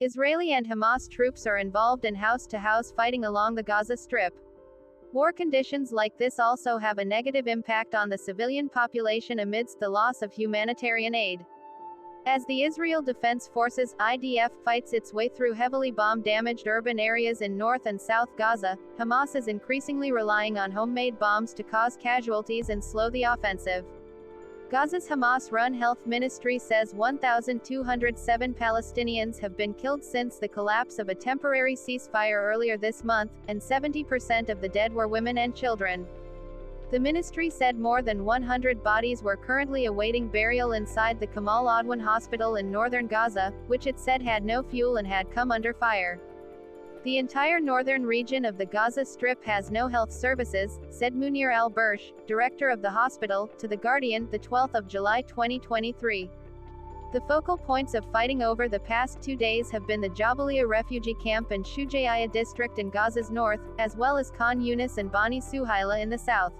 Israeli and Hamas troops are involved in house-to-house fighting along the Gaza Strip. War conditions like this also have a negative impact on the civilian population amidst the loss of humanitarian aid. As the Israel Defense Forces (IDF) fights its way through heavily bomb-damaged urban areas in North and South Gaza, Hamas is increasingly relying on homemade bombs to cause casualties and slow the offensive. Gaza's Hamas-run health ministry says 1,207 Palestinians have been killed since the collapse of a temporary ceasefire earlier this month, and 70% of the dead were women and children. The ministry said more than 100 bodies were currently awaiting burial inside the Kamal Adwan hospital in northern Gaza, which it said had no fuel and had come under fire. The entire northern region of the Gaza Strip has no health services, said Munir al-Bursh, director of the hospital, to The Guardian, the 12th of July 2023. The focal points of fighting over the past 2 days have been the Jabalia refugee camp and Shujaiya district in Gaza's north, as well as Khan Yunis and Bani Suhaila in the south.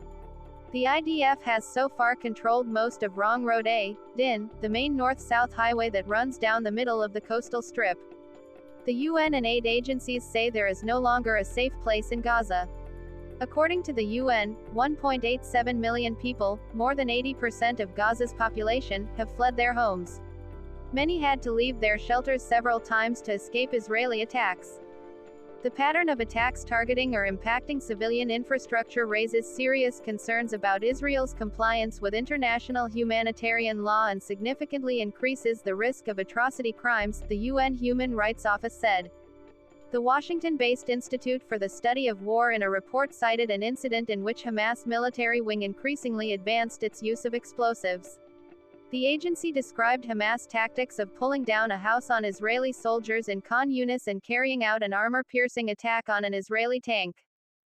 The IDF has so far controlled most of Rong Road A, Din, the main north-south highway that runs down the middle of the coastal strip. The UN and aid agencies say there is no longer a safe place in Gaza. According to the UN, 1.87 million people, more than 80% of Gaza's population, have fled their homes. Many had to leave their shelters several times to escape Israeli attacks. The pattern of attacks targeting or impacting civilian infrastructure raises serious concerns about Israel's compliance with international humanitarian law and significantly increases the risk of atrocity crimes, the UN Human Rights Office said. The Washington-based Institute for the Study of War in a report cited an incident in which Hamas military wing increasingly advanced its use of explosives. The agency described Hamas tactics of pulling down a house on Israeli soldiers in Khan Yunis and carrying out an armor-piercing attack on an Israeli tank.